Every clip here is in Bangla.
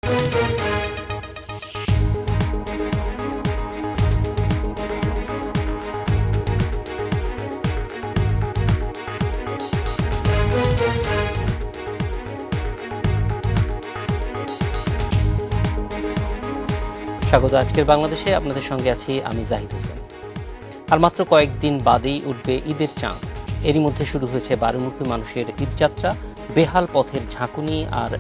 স্বাগত আজকের বাংলাদেশে। আপনাদের সঙ্গে আছি আমি জাহিদ হোসেন। আর মাত্র কয়েকদিন বাদেই উঠবে ঈদের চাঁদ। এরই মধ্যে শুরু হয়েছে বারোমুখী মানুষের ঈদযাত্রা। বেহাল পথের ঝাঁকুনি আর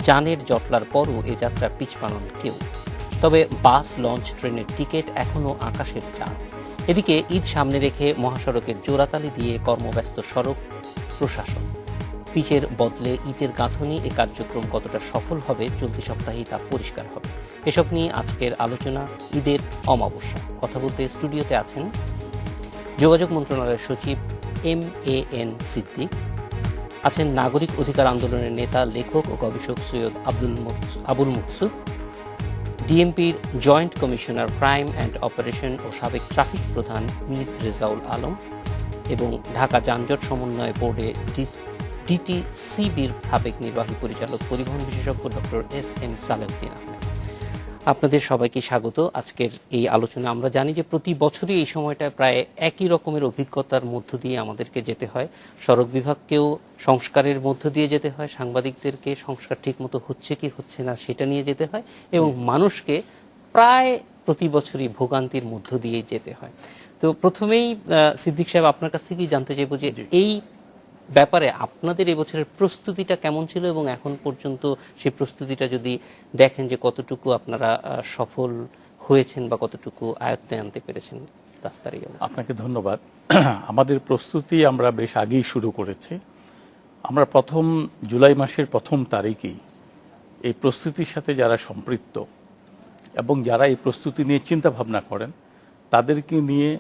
যানের জটলার পরও এ যাত্রা পিছ পানন কেউ। তবে বাস, লঞ্চ, ট্রেনের টিকিট এখনও আকাশের চাঁদ। এদিকে ঈদ সামনে রেখে মহাসড়কের জোড়াতালি দিয়ে কর্মব্যস্ত সড়ক প্রশাসন। পিচের বদলে ইটের গাঁথনি, এ কার্যক্রম কতটা সফল হবে চলতি সপ্তাহেই তা পরিষ্কার হবে। এসব নিয়ে আজকের আলোচনা ঈদের অমাবস্যা। কথা বলতে স্টুডিওতে আছেন যোগাযোগ মন্ত্রণালয়ের সচিব MAN সিদ্দিক, আছেন নাগরিক অধিকার আন্দোলনের নেতা, লেখক ও গবেষক সৈয়দ আবুল মুকসুদ, ডিএমপির joint commissioner crime and operation ও সাবেক ট্রাফিক প্রধান মীর রেজাউল আলম এবং ঢাকা যানজট সমন্বয় বোর্ডে DTCB'র সাবেক নির্বাহী পরিচালক পরিবহন বিশেষজ্ঞ ডক্টর SM সালেউদ্দিন আহমেদ। আপনাদের সবাইকে স্বাগত আজকের এই আলোচনা। আমরা জানি যে প্রতি বছরই এই সময়টায় প্রায় একই রকমের অভিজ্ঞতার মধ্য দিয়ে আমাদেরকে যেতে হয়। সড়ক বিভাগকেও সংস্কারের মধ্য দিয়ে যেতে হয়, সাংবাদিকদেরকে সংস্কার ঠিক মতো হচ্ছে কি হচ্ছে না সেটা নিয়ে যেতে হয়, এবং মানুষকে প্রায় প্রতি বছরই ভোগান্তির মধ্য দিয়ে যেতে হয়। তো প্রথমেই সিদ্দিক সাহেব, আপনার কাছ থেকেই জানতে চাইব যে এই ব্যাপারে আপনাদের এবছরের প্রস্তুতিটা কেমন ছিল, এবং এখন পর্যন্ত সেই প্রস্তুতিটা যদি দেখেন যে কতটুকু আপনারা সফল হয়েছেন বা কতটুকু আয়ত্তে আনতে পেরেছেন রাস্তার এই অবস্থা। আপনাকে ধন্যবাদ। আমাদের প্রস্তুতি আমরা বেশ আগেই শুরু করেছি। আমরা জুলাই মাসের প্রথম তারিখেই এই প্রস্তুতির সাথে যারা সম্পৃক্ত এবং যারা এই প্রস্তুতি নিয়ে চিন্তা ভাবনা করেন তাদেরকে নিয়ে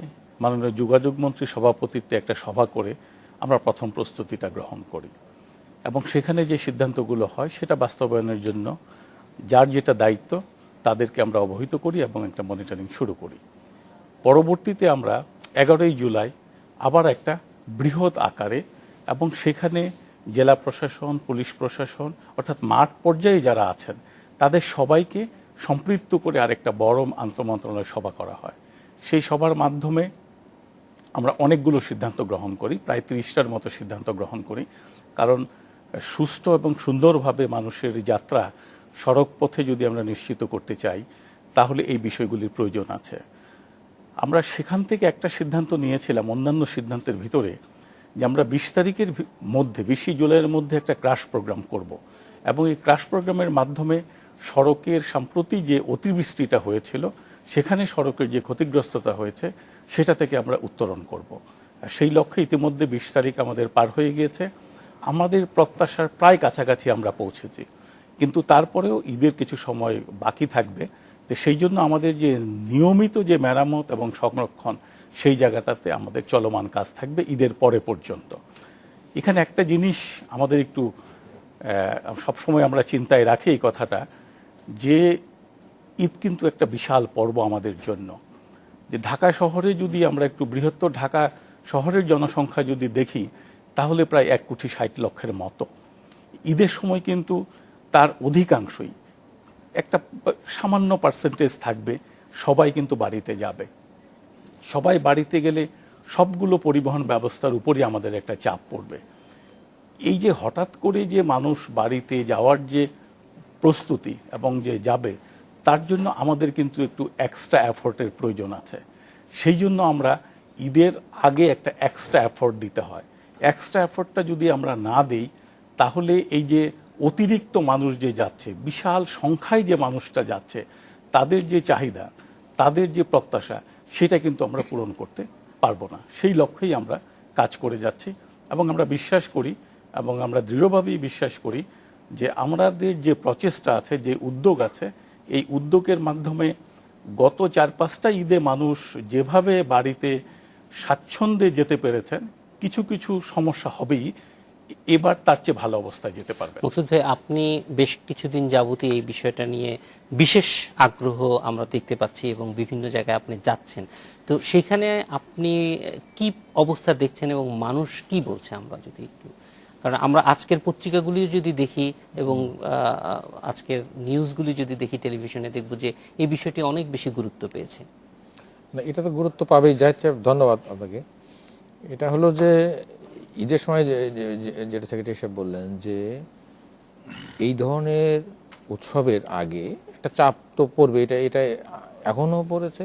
মাননীয় যোগাযোগ মন্ত্রীর সভাপতিত্বে একটা সভা করে আমরা প্রথম প্রস্তুতিটা গ্রহণ করি, এবং সেখানে যে সিদ্ধান্তগুলো হয় সেটা বাস্তবায়নের জন্য যার যেটা দায়িত্ব তাদেরকে আমরা অবহিত করি এবং একটা মনিটরিং শুরু করি। পরবর্তীতে আমরা 11ই জুলাই আবার একটা বৃহৎ আকারে, এবং সেখানে জেলা প্রশাসন, পুলিশ প্রশাসন অর্থাৎ মাঠ পর্যায়ে যারা আছেন তাদের সবাইকে সম্পৃক্ত করে আরেকটা বড় আন্তঃমন্ত্রণালয় সভা করা হয়। সেই সভার মাধ্যমে আমরা অনেকগুলো সিদ্ধান্ত গ্রহণ করি, প্রায় 30টার মতো সিদ্ধান্ত গ্রহণ করি। কারণ সুষ্ঠু এবং সুন্দরভাবে মানুষের যাত্রা সড়ক পথে যদি আমরা নিশ্চিত করতে চাই তাহলে এই বিষয়গুলির প্রয়োজন আছে। আমরা সেখান থেকে একটা সিদ্ধান্ত নিয়েছিলাম অন্যান্য সিদ্ধান্তের ভিতরে, যে আমরা 20 তারিখের মধ্যে 20 জুলাইয়ের মধ্যে একটা ক্রাশ প্রোগ্রাম করব, এবং এই ক্রাশ প্রোগ্রামের মাধ্যমে সড়কের সম্প্রতি যে অতিবৃষ্টিটা হয়েছিল সেখানে সড়কের যে ক্ষতিগ্রস্ততা হয়েছে সেটা থেকে আমরা উত্তরণ করব। সেই লক্ষ্যে ইতিমধ্যে 20 তারিখ আমাদের পার হয়ে গিয়েছে। আমাদের প্রত্যাশার প্রায় কাছাকাছি আমরা পৌঁছেছি, কিন্তু তারপরেও ঈদের কিছু সময় বাকি থাকবে। তো সেই জন্য আমাদের যে নিয়মিত যে মেরামত এবং সংরক্ষণ সেই জায়গাটাতে আমাদের চলমান কাজ থাকবে ঈদের পরে পর্যন্ত। এখানে একটা জিনিস আমাদের একটু সবসময় আমরা চিন্তায় রাখি এই কথাটা, যে ঈদ কিন্তু একটা বিশাল পর্ব আমাদের জন্য। যে ঢাকা শহরে যদি আমরা একটু বৃহত্তর ঢাকা শহরের জনসংখ্যা যদি দেখি তাহলে প্রায় 1,60,00,000 মতো। ঈদের সময় কিন্তু তার অধিকাংশই একটা সামান্য পার্সেন্টেজ থাকবে, সবাই কিন্তু বাড়িতে যাবে। সবাই বাড়িতে গেলে সবগুলো পরিবহন ব্যবস্থার উপরই আমাদের একটা চাপ পড়বে। এই যে হঠাৎ করে যে মানুষ বাড়িতে যাওয়ার যে প্রস্তুতি এবং যে যাবে, তার জন্য আমাদের কিন্তু একটু এক্সট্রা এফোর্টের প্রয়োজন আছে। সেই জন্য আমরা ঈদের আগে একটা এক্সট্রা এফোর্ট দিতে হয়। এক্সট্রা এফোর্টটা যদি আমরা না দিই তাহলে এই যে অতিরিক্ত মানুষ যে যাচ্ছে, বিশাল সংখ্যায় যে মানুষটা যাচ্ছে, তাদের যে চাহিদা, তাদের যে প্রত্যাশা, সেটা কিন্তু আমরা পূরণ করতে পারবো না। সেই লক্ষ্যেই আমরা কাজ করে যাচ্ছি, এবং আমরা বিশ্বাস করি এবং আমরা দৃঢ়ভাবেই বিশ্বাস করি যে আমাদের যে প্রচেষ্টা আছে, যে উদ্যোগ আছে, এই উদ্যোগের মাধ্যমে গত 4-5টা ঈদে মানুষ যেভাবে বাড়িতে স্বাচ্ছন্দ্যে যেতে পেরেছেন, কিছু কিছু সমস্যা হবেই, এবার তার চেয়ে ভালো অবস্থায় যেতে পারবে। মকসুদ ভাই, আপনি বেশ কিছুদিন যাবতই এই বিষয়টা নিয়ে বিশেষ আগ্রহ আমরা দেখতে পাচ্ছি এবং বিভিন্ন জায়গায় আপনি যাচ্ছেন। তো সেখানে আপনি কি অবস্থা দেখছেন এবং মানুষ কি বলছে, আমরা যদি একটু কারণ আমরা আজকের পত্রিকাগুলি যদি দেখি এবং আজকের নিউজগুলি যদি দেখি টেলিভিশনে, দেখব যে এই বিষয়টি অনেক বেশি গুরুত্ব পেয়েছে। না, এটা তো গুরুত্ব পাবেই। যাচ্ছে, ধন্যবাদ আপনাকে। এটা হলো যে ঈদের সময় যেটা সেক্রেটারি সাহেব বললেন যে এই ধরনের উৎসবের আগে একটা চাপ তো পড়বে, এটা এটা এখনও পড়েছে,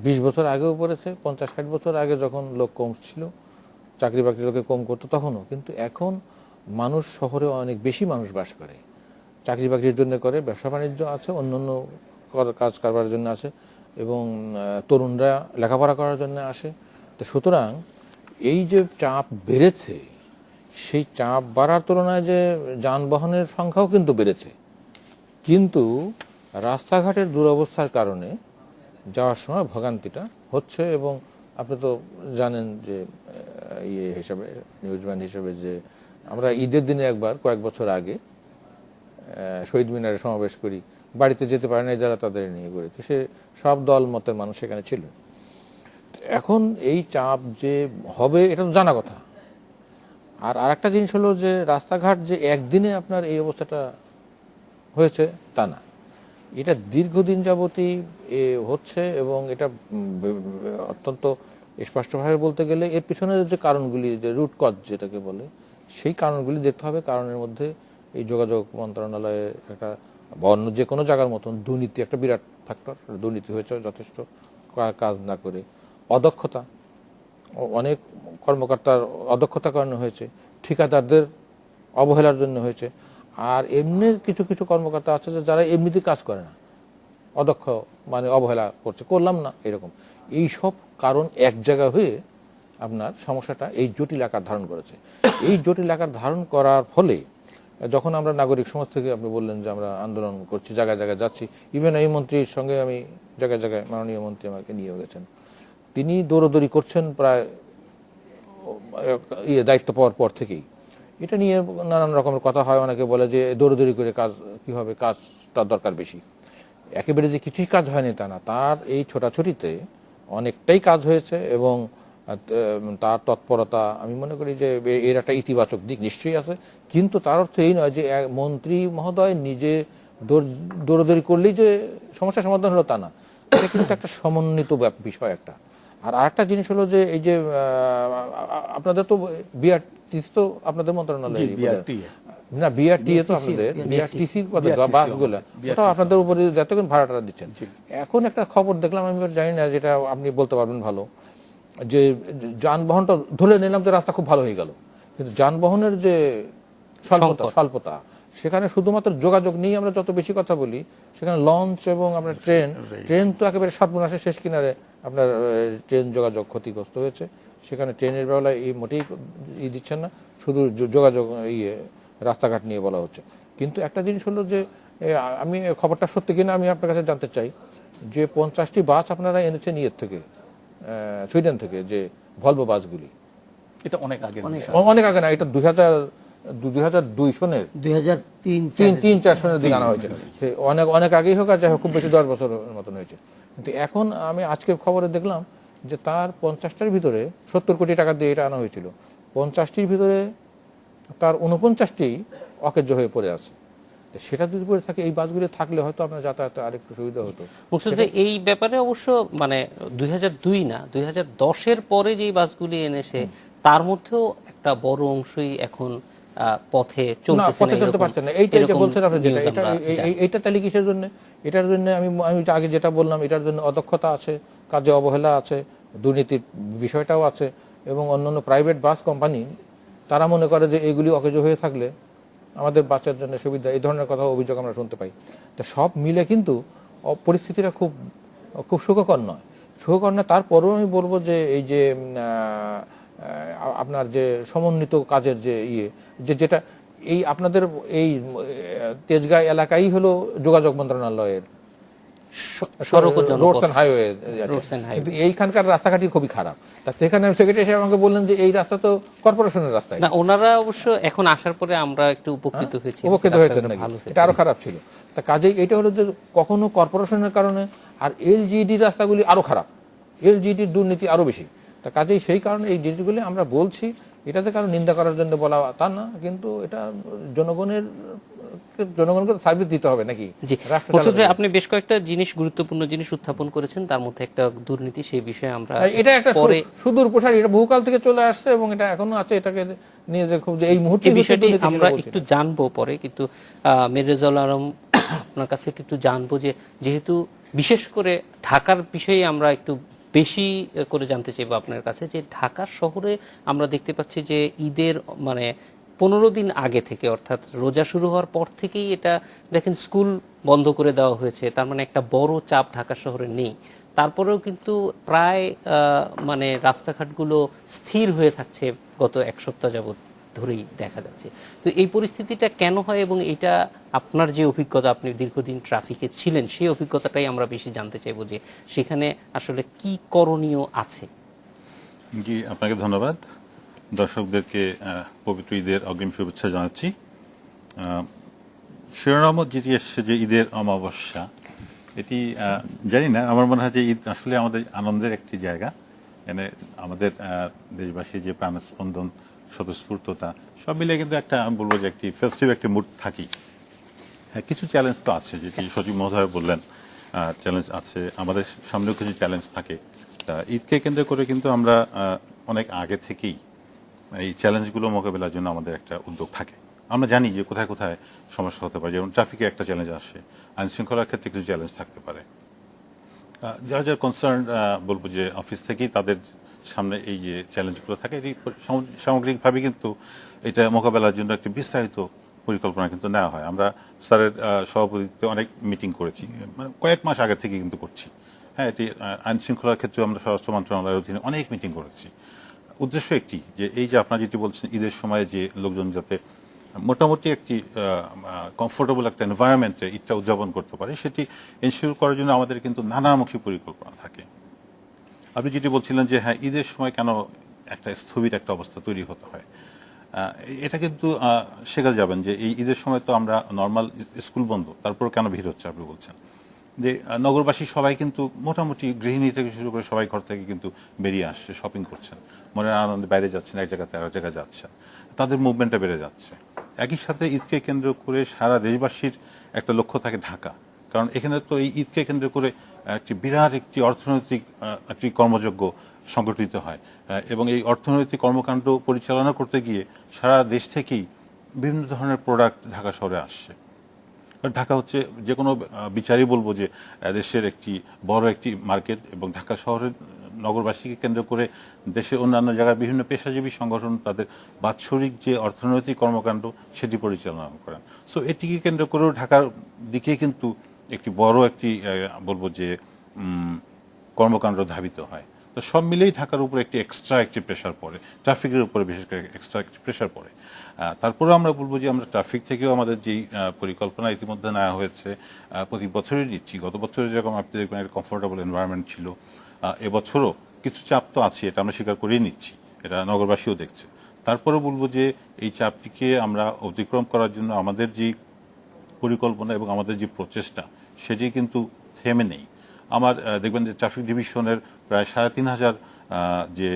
20 বছর আগেও পড়েছে, 50-60 বছর আগে যখন লোক কম ছিল, চাকরি বাকরি লোকে কম করতো তখনও। কিন্তু এখন মানুষ শহরে অনেক বেশি মানুষ বাস করে, চাকরি বাকরির জন্য করে, ব্যবসা বাণিজ্য আছে, অন্যান্য কাজ কারবারের জন্য আছে, এবং তরুণরা লেখাপড়া করার জন্য আসে। তো সুতরাং এই যে চাপ বেড়েছে, সেই চাপ বাড়ার তুলনায় যে যানবাহনের সংখ্যাও কিন্তু বেড়েছে, কিন্তু রাস্তাঘাটের দুরবস্থার কারণে যাওয়ার সময় ভোগান্তিটা হচ্ছে। এবং আপনি তো জানেন যে ইয়ে হিসাবে, নিউজম্যান হিসেবে, যে আমরা ঈদের দিনে একবার কয়েক বছর আগে শহীদ মিনারে সমাবেশ করি, বাড়িতে যেতে পারে না যারা, তাদের নিয়ে করেছে, সে সব দল মতের মানুষ সেখানে ছিল। এখন এই চাপ যে হবে এটা তো জানা কথা। আর আরেকটা জিনিস হলো যে রাস্তাঘাট যে একদিনে আপনার এই অবস্থাটা হয়েছে তা না, এটা দীর্ঘদিন যাবতই হচ্ছে। এবং এটা অত্যন্ত স্পষ্টভাবে বলতে গেলে এর পিছনে যে কারণগুলি, যে রুট কজ যেটাকে বলে, সেই কারণগুলি দেখতে হবে। কারণের মধ্যে এই যোগাযোগ মন্ত্রণালয়ে একটা অন্য যে কোনো জায়গার মতন দুর্নীতি একটা বিরাট ফ্যাক্টর। দুর্নীতি হয়েছে যথেষ্ট, কাজ না করে, অদক্ষতা, অনেক কর্মকর্তার অদক্ষতার কারণে হয়েছে, ঠিকাদারদের অবহেলার জন্য হয়েছে। আর এমনি কিছু কিছু কর্মকর্তা আছে যে যারা এমনিতে কাজ করে না, অদক্ষ, মানে অবহেলা করছে, করলাম না এরকম। এই সব কারণ এক জায়গা হয়ে আপনার সমস্যাটা এই জটিল আকার ধারণ করেছে। এই জটিল আকার ধারণ করার ফলে যখন আমরা নাগরিক সমাজ থেকে, আপনি বললেন যে আমরা আন্দোলন করছি, জায়গায় জায়গায় যাচ্ছি, ইভেন এই মন্ত্রীর সঙ্গে আমি জায়গায় জায়গায়, মাননীয় মন্ত্রী আমাকে নিয়ে গেছেন, তিনি দৌড়দৌড়ি করছেন প্রায় দায়িত্ব পাওয়ার পর থেকেই। এটা নিয়ে নানান রকমের কথা হয়, অনেকে বলে যে দৌড়দৌড়ি করে কাজ কী হবে, কাজটার দরকার বেশি। একেবারে যে কিছুই কাজ হয়নি তা না, তার এই ছোটাছুটিতে অনেকটাই কাজ হয়েছে। এবং তার তৎপরতা, আমি মনে করি যে এর একটা ইতিবাচক দিক নিশ্চয়ই আছে। কিন্তু তার অর্থ এই নয় যে মন্ত্রী মহোদয় নিজে দৌড়দৌড়ি করলেই যে সমস্যার সমাধান হলো তা না, এটা কিন্তু একটা সমন্বিত বিষয় একটা। আর আরেকটা জিনিস হলো যে এই যে আপনাদের তো বিআরটিসি তো আপনাদের মন্ত্রণালয়, না বিআরটিএ তো আপনাদের, বিআরটিসির বাসগুলো ওটাও আপনাদের উপরে যতক্ষণ ভাড়াটা দিচ্ছেন। এখন একটা খবর দেখলাম, আমি জানি না, যেটা আপনি বলতে পারবেন ভালো, যে যানবাহনটা ধরে নিলাম যে রাস্তা খুব ভালো হয়ে গেল, কিন্তু যানবাহনের যে স্বল্পতা, সেখানে শুধুমাত্র যোগাযোগ নিয়ে আমরা যত বেশি কথা বলি, সেখানে লঞ্চ এবং আপনার ট্রেন তো একেবারে সর্বনাশের শেষ কিনারে আপনার ট্রেন যোগাযোগ ক্ষতিগ্রস্ত হয়েছে। সেখানে ট্রেনের বেলায় এই মোটেই দিচ্ছেন না, শুধু যোগাযোগ রাস্তাঘাট নিয়ে বলা হচ্ছে। কিন্তু একটা জিনিস হলো যে আমি খবরটা সত্যি কিনা আমি আপনার কাছে জানতে চাই, যে 50টি বাস আপনারা এনেছেন ইয়ের থেকে, সুইডেন থেকে, যে ভলভো বাসগুলি, এটা অনেক আগে না, এটা 2002 সনের, 2003-4 সনের দিকে আনা হয়েছে। অনেক আগেই হোক আর যাই হোক, খুব বেশি 10 বছর মতন হয়েছে। কিন্তু এখন আমি আজকে খবরে দেখলাম যে তার 50টার ভিতরে 70 কোটি টাকা দিয়ে এটা আনা হয়েছিল, 50টির ভিতরে তার 49টি অকেজো হয়ে পড়ে আছে। সেটা যদি পড়ে থাকে, এই বাসগুলি থাকলে হয়তো আপনার যাতায়াতে আরেকটু সুবিধা হতো। এই ব্যাপারে অবশ্য মানে 2002 না, 2010-এর পরে যেই বাসগুলি এনেছে তার মধ্যেও একটা বড় অংশই এখন পথে চলতে পারছে না। এইটা যে বলছেন আপনি, যেটা এইটা তাহলে কিসের জন্য? এটার জন্য আমি আগে যেটা বললাম, এটার জন্য অদক্ষতা আছে, কাজে অবহেলা আছে, দুর্নীতির বিষয়টাও আছে, এবং অন্যান্য প্রাইভেট বাস কোম্পানি তারা মনে করে যে এগুলি অকেজো হয়ে থাকলে আমাদের বাচ্চার জন্য সুবিধা, এই ধরনের কথা অভিযোগ আমরা শুনতে পাই। তো সব মিলে কিন্তু পরিস্থিতিটা খুব সুখকর নয়। তারপরেও আমি বলবো যে এই যে আপনার যে সমন্বিত কাজের যে যেটা এই আপনাদের এই তেজগাঁ এলাকাই হলো যোগাযোগ মন্ত্রণালয়ের রোডস এন্ড হাইওয়ে, কিন্তু এইখানকার রাস্তাঘাটই খুবই খারাপ। তা সেখানে সেক্রেটারি সাহেব আমাকে বললেন যে এই রাস্তা তো কর্পোরেশনের রাস্তা। না, ওনারা অবশ্য এখন আসার পরে আমরা একটু উপকৃত হয়েছেন, এটা আরো খারাপ ছিল। তা কাজেই এটা হলো যে কখনো কর্পোরেশনের কারণে, আর এলজিডি রাস্তাগুলি আরো খারাপ, এলজিডির দুর্নীতি আরো বেশি। তা কাজেই সেই কারণে এই জিনিসগুলি আমরা বলছি, এটাতে কারো নিন্দা করার জন্য বলা তা না, কিন্তু এটা জনগণকে সার্ভিস দিতে হবে নাকি? জি, রাষ্ট্র প্রস্তুত চালাতে ভাই, হবে। আপনি বেশ কয়েকটা গুরুত্বপূর্ণ জিনিস উত্থাপন করেছেন, তার মধ্যে একটা দুর্নীতি, সেই বিষয়ে আমরা এটা একটা পরে সুদূর প্রসারী, এটা বহুকাল থেকে চলে আসছে এবং এটা এখনো আছে। এটাকে নিয়ে যে খুব যে এই মুহূর্তে এই বিষয়টি আমরা একটু জানবো পরে, কিন্তু মির্জা আলম আপনার কাছে একটু জানবো যে যেহেতু বিশেষ করে ঢাকার বিষয়ে আমরা একটু বেশি করে জানতে চাইবো আপনার কাছে, যে ঢাকা শহরে আমরা দেখতে পাচ্ছি যে ঈদের মানে 15 দিন আগে থেকে, অর্থাৎ রোজা শুরু হওয়ার পর থেকেই এটা দেখেন স্কুল বন্ধ করে দেওয়া হয়েছে, তার মানে একটা বড় চাপ ঢাকা শহরে নেই। তারপরেও কিন্তু প্রায় মানে রাস্তাঘাটগুলো স্থির হয়ে থাকছে গত এক সপ্তাহ যাবত ধরেই দেখা যাচ্ছে। তো এই পরিস্থিতিটা কেন হয়, এবং এটা আপনার যে অভিজ্ঞতা, আপনি দীর্ঘদিন ট্রাফিকে ছিলেন, সেই অভিজ্ঞতাটাই আমরা বেশি জানতে চাইবো যে সেখানে আসলে কি করণীয় আছে। জি, আপনাকে ধন্যবাদ। দর্শকদেরকে পবিত্র ঈদের অগ্রিম শুভেচ্ছা জানাচ্ছি। শিরোনামও যেটি এসছে যে ঈদের অমাবস্যা, এটি জানি না, আমার মনে হয় যে ঈদ আসলে আমাদের আনন্দের একটি জায়গা। এখানে আমাদের দেশবাসীর যে প্রাণস্পন্দন, স্বতঃস্ফূর্ততা সব মিলে কিন্তু একটা, আমি বলবো যে একটি ফেস্টিভ একটি মুড থাকি। হ্যাঁ, কিছু চ্যালেঞ্জ তো আছে, যেটি সচিব মহোদয় বললেন, চ্যালেঞ্জ আছে, আমাদের সামনেও কিছু চ্যালেঞ্জ থাকে। তা ঈদকে কেন্দ্র করে কিন্তু আমরা অনেক আগে থেকেই এই চ্যালেঞ্জগুলো মোকাবেলার জন্য আমাদের একটা উদ্যোগ থাকে। আমরা জানি যে কোথায় কোথায় সমস্যা হতে পারে, যেমন ট্রাফিকে একটা চ্যালেঞ্জ আসে, আইন শৃঙ্খলার ক্ষেত্রে কিছু চ্যালেঞ্জ থাকতে পারে। যারা যারা কনসার্ন, বলবো যে অফিস থেকেই তাদের সামনে এই যে চ্যালেঞ্জগুলো থাকে, এটি সামগ্রিকভাবে কিন্তু এটা মোকাবেলার জন্য একটি বিস্তারিত পরিকল্পনা কিন্তু নেওয়া হয়। আমরা স্যারের সভাপতিত্বে অনেক মিটিং করেছি, মানে কয়েক মাস আগে থেকে কিন্তু করছি। হ্যাঁ, এটি আইন শৃঙ্খলার ক্ষেত্রে আমরা স্বরাষ্ট্র মন্ত্রণালয়ের অধীনে অনেক মিটিং করেছি। উদ্দেশ্য একটি, যে এই যে আপনারা যেটি বলছেন ঈদের সময় যে লোকজন যাতে মোটামুটি একটি কমফোর্টেবল একটা এনভায়রনমেন্টে ঈদটা উদযাপন করতে পারে, সেটি এনশিওর করার জন্য আমাদের কিন্তু নানামুখী পরিকল্পনা থাকে। আপনি যেটি বলছিলেন যে হ্যাঁ, ঈদের সময় কেন একটা স্থবির একটা অবস্থা তৈরি হতে হয়, এটা কিন্তু শেখা যাবেন যে এই ঈদের সময় তো আমরা নর্মাল স্কুল বন্ধ, তারপর কেন ভিড় হচ্ছে আপনি বলছেন যে নগরবাসী সবাই কিন্তু মোটামুটি গৃহিণী থেকে শুরু করে সবাই ঘর থেকে কিন্তু বেরিয়ে আসছে, শপিং করছেন, মনের আনন্দে বাইরে যাচ্ছেন, এক জায়গাতে আরেক জায়গায় যাচ্ছেন, তাদের মুভমেন্টটা বেড়ে যাচ্ছে। একই সাথে ঈদকে কেন্দ্র করে সারা দেশবাসীর একটা লক্ষ্য থাকে ঢাকা, কারণ এখানে তো এই ঈদকে কেন্দ্র করে একটি বিরাট একটি অর্থনৈতিক একটি কর্মযজ্ঞ সংগঠিত হয়, এবং এই অর্থনৈতিক কর্মকাণ্ড পরিচালনা করতে গিয়ে সারা দেশ থেকেই বিভিন্ন ধরনের প্রোডাক্ট ঢাকা শহরে আসছে। ঢাকা হচ্ছে যে কোনো বিচারই বলবো যে দেশের একটি বড় একটি মার্কেট, এবং ঢাকা শহরের নগরবাসীকে কেন্দ্র করে দেশের অন্যান্য জায়গায় বিভিন্ন পেশাজীবী সংগঠন তাদের বাৎসরিক যে অর্থনৈতিক কর্মকাণ্ড সেটি পরিচালনা করেন। সো এটিকে কেন্দ্র করেও ঢাকার দিকে কিন্তু একটি বড় একটি বলবো যে কর্মকাণ্ড ধাবিত হয়। তো সব মিলেই ঢাকার উপরে একটি এক্সট্রা একটি প্রেশার পড়ে, ট্রাফিকের উপরে বিশেষ করে এক্সট্রা একটি প্রেশার পড়ে। তারপরেও আমরা বলবো যে আমরা ট্রাফিক থেকেও আমাদের যেই পরিকল্পনা ইতিমধ্যে নেওয়া হয়েছে, প্রতি বছরই নিচ্ছি। গত বছরে যেরকম আপনি দেখবেন একটা কমফোর্টেবল এনভায়রনমেন্ট ছিল, এবছরও কিছু চাপ তো আছে, এটা আমরা স্বীকার করেই নিচ্ছি, এটা নগরবাসীও দেখছে। তারপরে বলবো যে এই চাপটিকে আমরা অতিক্রম করার জন্য আমাদের যে পরিকল্পনা এবং আমাদের যে প্রচেষ্টা, সেটি কিন্তু থেমে নেই। আমার দেখবেন যে ট্রাফিক ডিভিশনের প্রায় ৩,৫০০ যে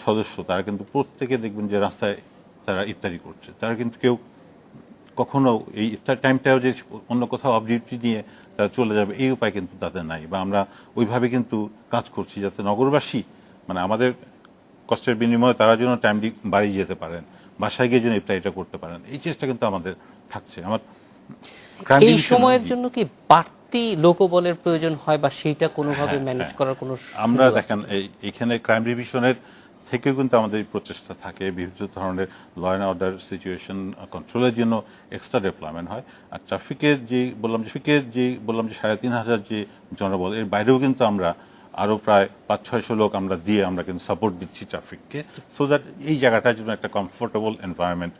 সদস্য, তারা কিন্তু প্রত্যেকে দেখবেন যে রাস্তায় তারা ইফতারি করছে। তারা কিন্তু কেউ কখনো এই ইফতার টাইমটাও যে অন্য কোথাও অবজেক্টিভ নিয়ে তারা চলে যাবে, এই উপায় কিন্তু তাদের নাই, বা আমরা ওইভাবে কিন্তু কাজ করছি যাতে নগরবাসী মানে আমাদের কষ্টের বিনিময়ে তারা যেন টাইমলি বাড়ি যেতে পারেন, বাসায় গিয়ে যেন ইফতারিটা করতে পারেন, এই চেষ্টা কিন্তু আমাদের থাকছে। আমার এই সময়ের জন্য কি বাড়তি লোকবলের প্রয়োজন হয়, বা সেইটা কোনোভাবে ম্যানেজ করার কোনো আমরা দেখেন এইখানে ক্রাইম ডিভিশনের থেকেও কিন্তু আমাদের প্রচেষ্টা থাকে, বিভিন্ন ধরনের ল অ্যান্ড অর্ডার সিচুয়েশন কন্ট্রোলের জন্য এক্সট্রা ডেভেলপমেন্ট হয়। আর ট্রাফিকের যে বললাম যে ৩,৫০০ যে জনবল, এর বাইরেও কিন্তু আমরা আরও প্রায় ৫০০-৬০০ লোক আমরা দিয়ে আমরা কিন্তু সাপোর্ট দিচ্ছি ট্রাফিককে, সো দ্যাট এই জায়গাটার জন্য একটা কমফোর্টেবল এনভায়রনমেন্ট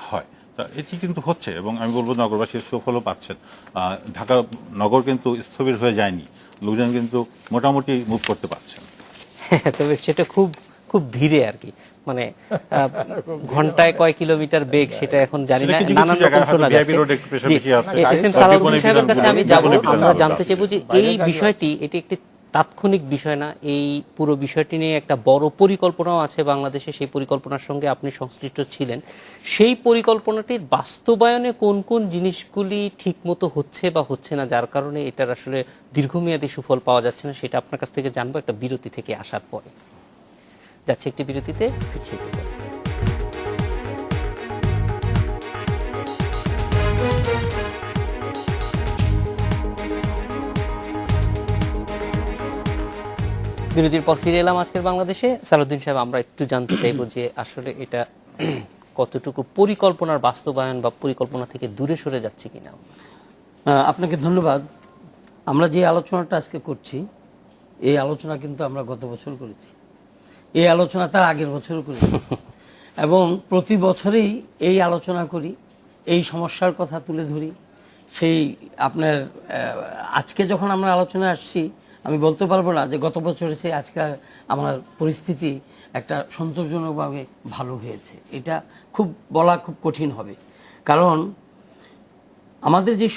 হয়। তা এটি কিন্তু হচ্ছে, এবং আমি বলবো নগরবাসীর সুফলও পাচ্ছেন। ঢাকা নগর কিন্তু স্থবির হয়ে যায়নি, লোকজন কিন্তু মোটামুটি মুভ করতে পারছেন। তবে সেটা খুব খুব ধীরে আর কি, মানে ঘন্টায় কয় কিলোমিটার বেগ সেটা এখন জানি না, নানান রকম শোনা যাচ্ছে। এস এম সালাউদ্দিন সাহেবের কাছে আমি যাব, আমরা জানতে চাইবো যে এই বিষয়টি, এটি একটি তাৎক্ষণিক বিষয় না, এই পুরো বিষয়টি নিয়ে একটা বড় পরিকল্পনাও আছে বাংলাদেশে। সেই পরিকল্পনার সঙ্গে আপনি সংশ্লিষ্ট ছিলেন। সেই পরিকল্পনাটির বাস্তবায়নে কোন কোন জিনিসগুলি ঠিকমতো হচ্ছে বা হচ্ছে না, যার কারণে এটার আসলে দীর্ঘমেয়াদী সুফল পাওয়া যাচ্ছে না, সেটা আপনার কাছ থেকে জানবো একটা বিরতি থেকে আসার পরে। যাচ্ছে একটি বিরতিতে, ফিরছি একটু পরে। বিরতির পর ফিরে এলাম আজকের বাংলাদেশে। সালাউদ্দিন সাহেব, আমরা একটু জানতে চাইবো যে আসলে এটা কতটুকু পরিকল্পনার বাস্তবায়ন বা পরিকল্পনা থেকে দূরে সরে যাচ্ছে কিনা। আপনাকে ধন্যবাদ। আমরা যে আলোচনাটা আজকে করছি, এই আলোচনা কিন্তু আমরা গত বছর করেছি, এই আলোচনা তার আগের বছরও করেছি এবং প্রতি বছরেই এই আলোচনা করি, এই সমস্যার কথা তুলে ধরি। সেই আপনার আজকে যখন আমরা আলোচনায় আসছি, আমি বলতে পারবো না যে গত বছরের চেয়ে আজকাল আমার পরিস্থিতি একটা সন্তোষজনকভাবে ভালো হয়েছে। এটা খুব বলা খুব কঠিন হবে, কারণ আমাদের যে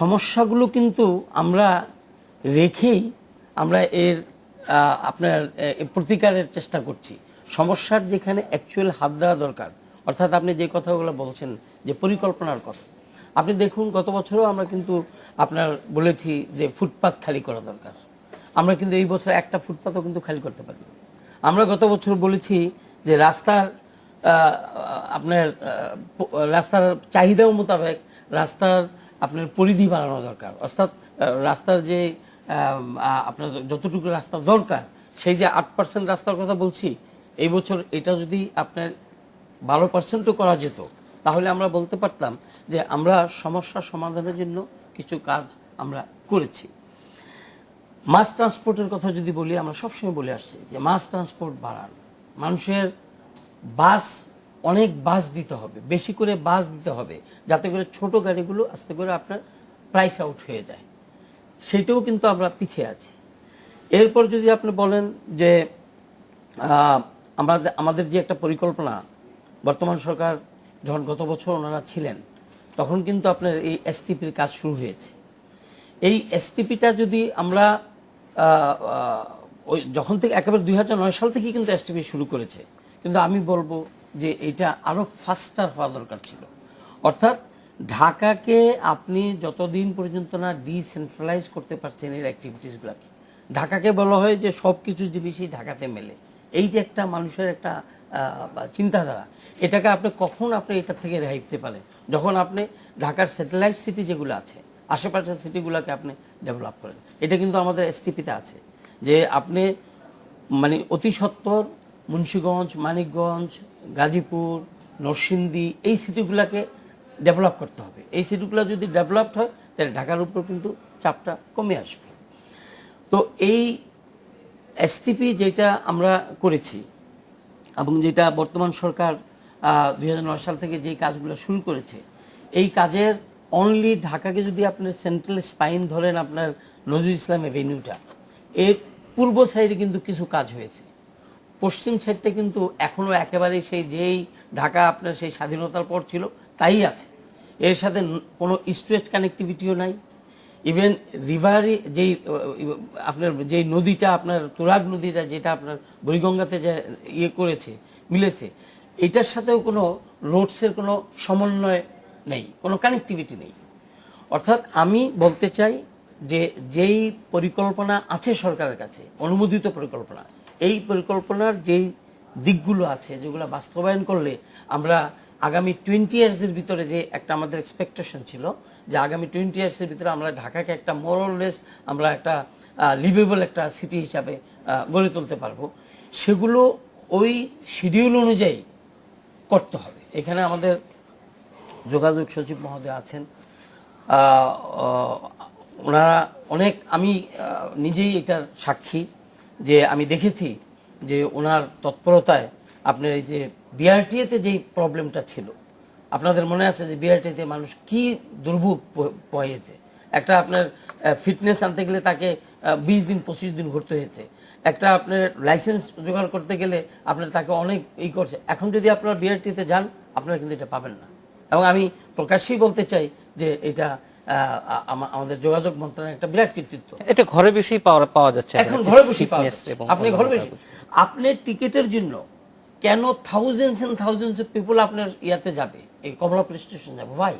সমস্যাগুলো কিন্তু আমরা রেখেই আমরা এর আপনার প্রতিকারের চেষ্টা করছি। সমস্যার যেখানে অ্যাকচুয়াল হাত দেওয়া দরকার, অর্থাৎ আপনি যে কথাগুলো বলছেন যে পরিকল্পনার কথা, আপনি দেখুন গত বছরও আমরা কিন্তু আপনার বলেছি যে ফুটপাত খালি করা দরকার। আমরা কিন্তু এই বছর একটা ফুটপাতও কিন্তু খালি করতে পারি। আমরা গত বছর বলেছি যে রাস্তার চাহিদা মোতাবেক রাস্তার আপনার পরিধি বাড়ানো দরকার, অর্থাৎ রাস্তার যে আপনার যতটুকু রাস্তা দরকার, সেই যে 8% রাস্তার কথা বলছি, এই বছর এটা যদি আপনার 12%ও করা যেত, তাহলে আমরা বলতে পারতাম যে আমরা সমস্যা সমাধানের জন্য কিছু কাজ আমরা করেছি। মাস ট্রান্সপোর্টের কথা যদি বলি, আমরা সবসময় বলে আসছি যে মাস ট্রান্সপোর্ট বাড়ান, মানুষের অনেক বাস দিতে হবে, বেশি করে বাস দিতে হবে, যাতে করে ছোট গাড়িগুলো আস্তে করে আপনার প্রাইস আউট হয়ে যায়। সেটাও কিন্তু আমরা পিছিয়ে আছি। এরপর যদি আপনি বলেন যে আমাদের যে একটা পরিকল্পনা, বর্তমান সরকার যখন গত বছর ওনারা ছিলেন, তখন কিন্তু আপনার এই এসটিপির কাজ শুরু হয়েছে। এই এসটিপিটা যদি আমরা ওই যখন থেকে একেবারে 2009 সাল থেকেই কিন্তু এসটিপি শুরু করেছে, কিন্তু আমি বলবো যে এটা আরও ফাস্টার হওয়া দরকার ছিল। অর্থাৎ ঢাকাকে আপনি যতদিন পর্যন্ত না ডিসেন্ট্রালাইজ করতে পারছেন এর অ্যাক্টিভিটিসগুলোকে, ঢাকাকে বলা হয় যে সব কিছু জিনিসই ঢাকাতে মেলে, এই যে একটা মানুষের একটা চিন্তাধারা, এটাকে আপনি কখন এটা থেকে রেহাই পেতে পারেন, যখন আপনি ঢাকার স্যাটেলাইট সিটি যেগুলো আছে, আশেপাশের সিটিগুলোকে আপনি ডেভেলপ করেন। এটা কিন্তু আমাদের এসটিপিতে আছে যে আপনি মানে অতি সত্বর মুন্সিগঞ্জ, মানিকগঞ্জ, গাজীপুর, নরসিংদী, এই সিটিগুলোকে ডেভেলপ করতে হবে। এই সিটিগুলো যদি ডেভেলপড হয়, তাহলে ঢাকার উপর কিন্তু চাপটা কমে আসবে। তো এই এসটিপি যেটা আমরা করেছি এবং যেটা বর্তমান সরকার 2009 সাল থেকে যে কাজগুলো শুরু করেছে, এই কাজের অনলি ঢাকাকে যদি আপনার সেন্ট্রাল স্পাইন ধরেন, আপনার নজরুল ইসলাম এভিনিউটা, এর পূর্ব সাইডে কিন্তু কিছু কাজ হয়েছে, পশ্চিম সাইডটা কিন্তু এখনও একেবারে যেই ঢাকা আপনার সেই স্বাধীনতার পর ছিল তাই আছে। এর সাথে কোনো ইস্ট ওয়েস্ট কানেক্টিভিটিও নাই। ইভেন রিভারি যেই নদীটা আপনার তুরাগ নদীটা, যেটা আপনার বুড়িগঙ্গাতে যে মিলেছে, এটার সাথেও কোনো রোডসের কোনো সমন্বয় নেই, কোনো কানেক্টিভিটি নেই। অর্থাৎ আমি বলতে চাই যে যেই পরিকল্পনা আছে সরকারের কাছে, অনুমোদিত পরিকল্পনা, এই পরিকল্পনার যেই দিকগুলো আছে, যেগুলো বাস্তবায়ন করলে আমরা আগামী 20 ইয়ার্সের ভিতরে, যে একটা আমাদের এক্সপেকটেশন ছিল যে আগামী 20 ইয়ার্সের ভিতরে আমরা ঢাকাকে একটা মোরলেস আমরা একটা লিভেবল একটা সিটি হিসাবে গড়ে তুলতে পারবো, সেগুলো ওই শিডিউল অনুযায়ী করতে হবে। এখানে আমাদের যোগাযোগ সচিব মহোদয় আছেন, ওনারা অনেক, আমি নিজেই এটার সাক্ষী যে আমি দেখেছি যে ওনার তৎপরতায় আপনার এই যে বিআরটিএতে যেই প্রবলেমটা ছিল, আপনাদের মনে আছে যে বিআরটিএতে মানুষ কি দুর্ভোগ পোহাইয়েছে। একটা আপনার ফিটনেস আনতে গেলে তাকে 20 দিন 25 দিন ঘুরতে হয়েছে, একটা আপনার লাইসেন্স জোগাড় করতে গেলে আপনার তাকে অনেক করছে। এখন যদি আপনারা বিআরটিতে যান, আপনারা কিন্তু এটা পাবেন না। এবং আমি প্রকাশ্যেই বলতে চাই যে এটা আমাদের যোগাযোগ মন্ত্রণালয়ের একটা বিরাট কৃতিত্ব। এটা ঘরে বেশি পাওয়া যাচ্ছে এখন ঘরে বসে পাওয়া Fitness যাচ্ছে। এবং আপনি ঘরে অন্যান্য বসে আপনি টিকিটের জন্য কেন thousands and thousands of people আপনার ইয়াতে যাবে, এই কমলাপুর স্টেশন যাবে? ভাই,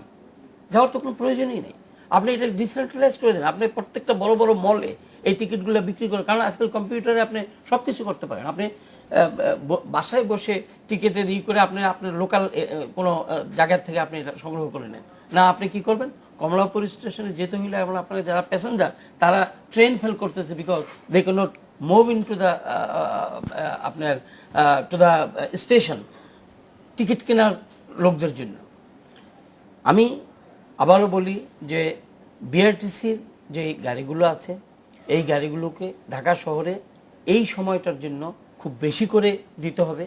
যাওয়ার তো কোনো প্রয়োজনই নেই। আপনি এটা ডিসেন্ট্রালাইজ করে দেন, আপনি প্রত্যেকটা বড় বড় মলে এই টিকিটগুলো বিক্রি করে, কারণ আজকাল কম্পিউটারে আপনি সবকিছু করতে পারেন। আপনি বাসায় বসে টিকিটের করে আপনি আপনার লোকাল কোনো জায়গা থেকে আপনি এটা সংগ্রহ করে নেন না। আপনি কি করবেন, কমলাপুর স্টেশনে যেতে হইলে এবং আপনার যারা প্যাসেঞ্জার তারা ট্রেন ফেল করতেছে, because they can not move in to the আপনার টু দ্য স্টেশন টিকিট কেনার লোকদের জন্য। আমি আবারও বলি যে বিআরটিসির যে গাড়িগুলো আছে এই গাড়িগুলোকে ঢাকা শহরে এই সময়টার জন্য খুব বেশি করে দিতে হবে।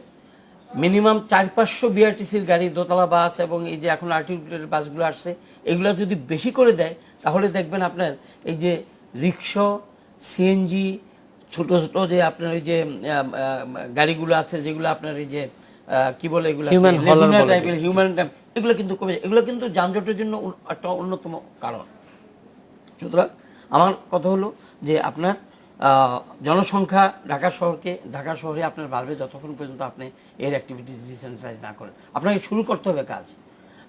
মিনিমাম 400-500 বিআরটিসির গাড়ি, দোতলা বাস এবং এই যে এখন আর্টিকুলেটেড বাসগুলো আসছে, এগুলো যদি বেশি করে দেয় তাহলে দেখবেন আপনার এই যে রিক্সা, সিএনজি, ছোট ছোট যে আপনার ওই যে গাড়িগুলো আছে যেগুলো আপনার এই যে কি বলে এগুলো হিউম্যান এগুলো কিন্তু কমে যায়। এগুলো কিন্তু যানজটের জন্য একটা অন্যতম কারণ। সুতরাং আমার কথা হলো যে আপনার জনসংখ্যা ঢাকা শহরে আপনার বাড়বে যতক্ষণ পর্যন্ত আপনি এর অ্যাক্টিভিটিস ডিসেন্ট্রালাইজ না করেন। আপনাকে শুরু করতে হবে কাজ।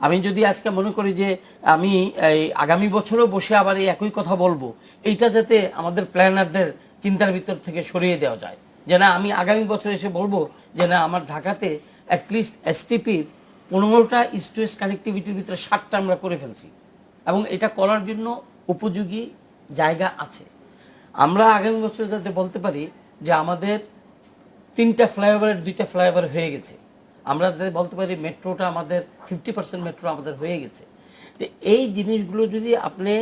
আমি যদি আজকে মনে করি যে আমি এই আগামী বছরও বসে আবার এই একই কথা বলবো, এইটা যাতে আমাদের প্ল্যানারদের চিন্তার ভিতর থেকে সরিয়ে দেওয়া যায়, যে না আমি আগামী বছর এসে বলবো যে না আমার ঢাকাতে অ্যাটলিস্ট এসটিপির 15টা ইস্ট ওয়েস্ট কানেক্টিভিটির ভিতরে 7টা আমরা করে ফেলছি এবং এটা করার জন্য উপযোগী জায়গা আছে। আমরা আগামী বছর যাতে বলতে পারি যে আমাদের 3টা ফ্লাইওভারের 2টা ফ্লাইওভার হয়ে গেছে, আমরা যাতে বলতে পারি মেট্রোটা আমাদের 50% মেট্রো আমাদের হয়ে গেছে। তো এই জিনিসগুলো যদি আপনি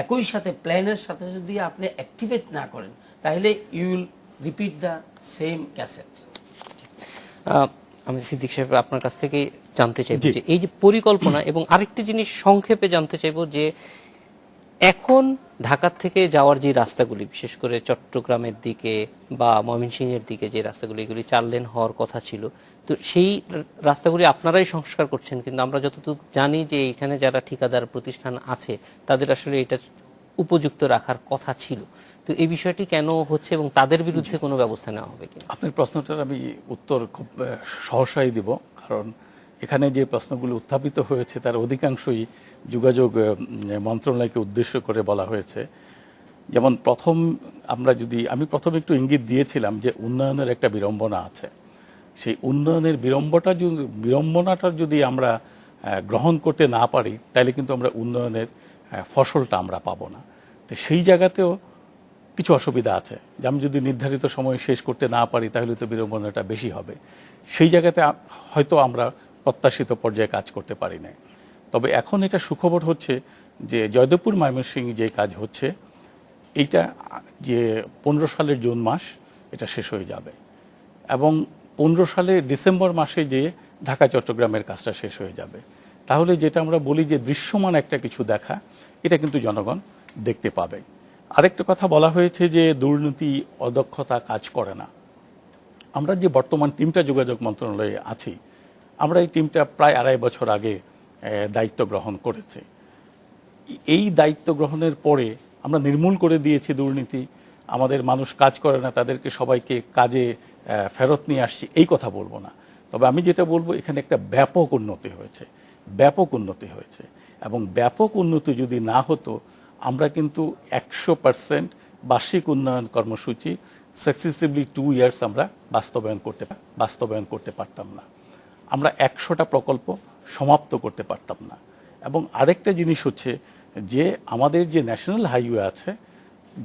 একই সাথে প্ল্যানের সাথে যদি আপনি অ্যাক্টিভেট না করেন তাহলে you will repeat the same cassette. আমি সিদ্দিক সাহেব আপনার কাছ থেকে জানতে চাইব যে এই যে পরিকল্পনা এবং আরেকটি জিনিস সংক্ষেপে জানতে চাইব যে এখন ঢাকা থেকে যাওয়ার যে রাস্তাগুলি, বিশেষ করে চট্টগ্রামের দিকে বা ময়মনসিংহের দিকে যে রাস্তাগুলি, এগুলি 4 লেন হওয়ার কথা ছিল, তো সেই রাস্তাগুলি আপনারাই সংস্কার করছেন, কিন্তু আমরা যতটুকু জানি যে এখানে যারা ঠিকাদার প্রতিষ্ঠান আছে তাদের আসলে এটা উপযুক্ত রাখার কথা ছিল। তো এই বিষয়টি কেন হচ্ছে এবং তাদের বিরুদ্ধে কোনো ব্যবস্থা নেওয়া হবে কি? আপনার প্রশ্নটার আমি উত্তর খুব সহসাই দিব, কারণ এখানে যে প্রশ্নগুলো উত্থাপিত হয়েছে তার অধিকাংশই যোগাযোগ মন্ত্রণালয়কে উদ্দেশ্য করে বলা হয়েছে। যেমন আমি প্রথম একটু ইঙ্গিত দিয়েছিলাম যে উন্নয়নের একটা বিড়ম্বনা আছে। সেই উন্নয়নের বিড়ম্বনাটা যদি আমরা গ্রহণ করতে না পারি তাহলে কিন্তু আমরা উন্নয়নের ফসলটা আমরা পাবো না। তো সেই জায়গাতেও কিছু অসুবিধা আছে, যে আমি যদি নির্ধারিত সময় শেষ করতে না পারি তাহলে তো বিড়ম্বনাটা বেশি হবে। সেই জায়গাতে হয়তো আমরা প্রত্যাশিত পর্যায়ে কাজ করতে পারি না। তবে এখন এটা সুখবর হচ্ছে যে জয়দেবপুর ময়মনসিংহ যে কাজ হচ্ছে এইটা যে 15 সালের জুন মাস এটা শেষ হয়ে যাবে এবং 15 সালের ডিসেম্বর মাসে যে ঢাকা চট্টগ্রামের কাজটা শেষ হয়ে যাবে। তাহলে যেটা আমরা বলি যে দৃশ্যমান একটা কিছু দেখা, এটা কিন্তু জনগণ দেখতে পাবে। আরেকটা কথা বলা হয়েছে যে দুর্নীতি, অদক্ষতা কাজ করে না। আমরা যে বর্তমান টিমটা যোগাযোগ মন্ত্রণালয়ে আছি, আমরা এই টিমটা প্রায় 2.5 বছর আগে দায়িত্ব গ্রহণ করেছে। এই দায়িত্ব গ্রহণের পরে আমরা নির্মূল করে দিয়েছি দুর্নীতি। আমাদের মানুষ কাজ করে না, তাদেরকে সবাইকে কাজে ফেরত নিয়ে আসছি, এই কথা বলবো না। তবে আমি যেটা বলবো এখানে একটা ব্যাপক উন্নতি হয়েছে এবং ব্যাপক উন্নতি যদি না হতো আমরা কিন্তু 100% বার্ষিক উন্নয়ন কর্মসূচি সাকসেসিভলি 2 ইয়ার্স আমরা বাস্তবায়ন করতে পারতাম না। আমরা 100টা প্রকল্প সমাপ্ত করতে পারতাম না। এবং আরেকটা জিনিস হচ্ছে যে আমাদের যে ন্যাশনাল হাইওয়ে আছে,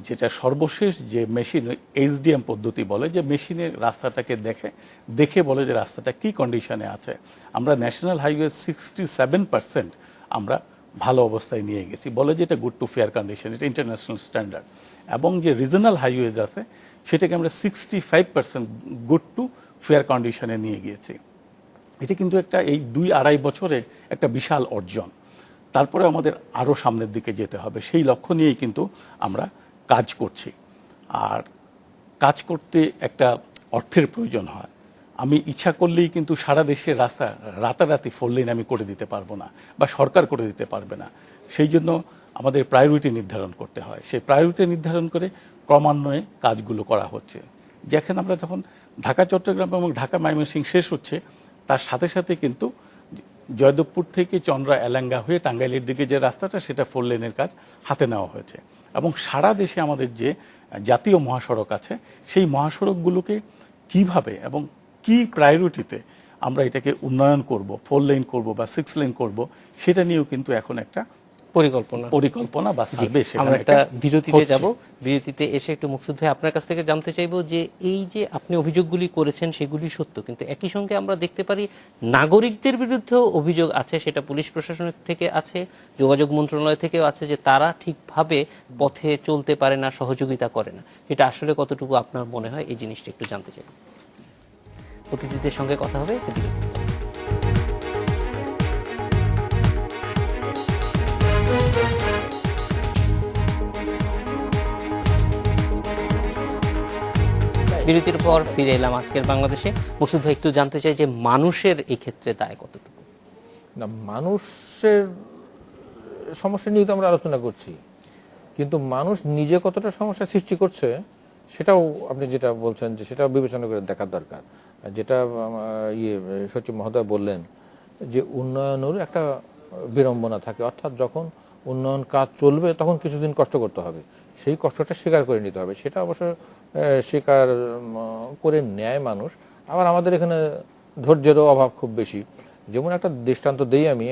যেটা সর্বশেষ যে মেশিন এইচডিএম পদ্ধতি বলে, যে মেশিনের রাস্তাটাকে দেখে বলে যে রাস্তাটা কি কন্ডিশনে আছে, আমরা ন্যাশনাল হাইওয়ে 67% আমরা ভালো অবস্থায় নিয়ে গেছি, বলে যে এটা গুড টু ফেয়ার কন্ডিশন, এটা ইন্টারন্যাশনাল স্ট্যান্ডার্ড। এবং যে রিজনাল হাইওয়েজ আছে সেটাকে আমরা 65% গুড টু ফেয়ার কন্ডিশনে নিয়ে গিয়েছি। এটা কিন্তু এই 2-2.5 বছরে একটা বিশাল অর্জন। তারপরে আমাদের আরও সামনের দিকে যেতে হবে, সেই লক্ষ্য নিয়েই কিন্তু আমরা কাজ করছি। আর কাজ করতে একটা অর্থের প্রয়োজন হয়। আমি ইচ্ছা করলেই কিন্তু সারা দেশের রাস্তা রাতারাতি 4 লেন আমি করে দিতে পারবো না, বা সরকার করে দিতে পারবে না। সেই জন্য আমাদের প্রায়োরিটি নির্ধারণ করতে হয়। সেই প্রায়োরিটি নির্ধারণ করে ক্রমান্বয়ে কাজগুলো করা হচ্ছে। যেখানে আমরা যখন ঢাকা চট্টগ্রাম এবং ঢাকা ময়মনসিংহ শেষ হচ্ছে, তার সাথে সাথে কিন্তু জয়দেবপুর থেকে চন্দ্রা এলাঙ্গা হয়ে টাঙ্গাইলের দিকে যে রাস্তাটা, সেটা 4 লেনের কাজ হাতে নেওয়া হয়েছে। এবং সারা দেশে আমাদের যে জাতীয় মহাসড়ক আছে, সেই মহাসড়কগুলোকে কিভাবে এবং কি প্রায়োরিটিতে আমরা এটাকে উন্নয়ন করব, 4 লেন করব বা 6 লেন করব, সেটা নিয়েও কিন্তু এখন একটা পরিকল্পনা বা সার্ভে আমরা একটা বিরতিতে যাব। বিরতিতে এসে একটু মুকসুদ ভাই আপনার কাছ থেকে জানতে চাইবো যে এই যে আপনি অভিযোগগুলি করেছেন সেগুলি সত্য, কিন্তু একই সঙ্গে আমরা দেখতে পারি নাগরিকদের বিরুদ্ধেও অভিযোগ আছে, সেটা পুলিশ প্রশাসনের থেকে আছে, যোগাযোগ মন্ত্রণালয় থেকেও আছে, যে তারা ঠিকভাবে পথে চলতে পারে না, সহযোগিতা করে না। এটা আসলে কতটুকু আপনার মনে হয়, এই জিনিসটা একটু জানতে চাই। অতিথিদের সঙ্গে কথা হবে। বিরতির পর ফিরে এলাম আজকের বাংলাদেশে। মকসুদ ভাই, একটু জানতে চাই যে মানুষের এই ক্ষেত্রে দায় কতটুকু? না, মানুষের সমস্যা নিয়ে তো আমরা আলোচনা করছি, কিন্তু মানুষ নিজে কতটা সমস্যা সৃষ্টি করছে সেটাও আপনি যেটা বলছেন যে সেটাও বিবেচনা করে দেখার দরকার। যেটা সচিব মহোদয় বললেন যে উন্নয়নের একটা বিড়ম্বনা থাকে, অর্থাৎ যখন উন্নয়ন কাজ চলবে তখন কিছুদিন কষ্ট করতে হবে, সেই কষ্টটা স্বীকার করে নিতে হবে। সেটা অবশ্য স্বীকার করে নেয় মানুষ। আবার আমাদের এখানে ধৈর্যেরও অভাব খুব বেশি। যেমন একটা দৃষ্টান্ত দিই, আমি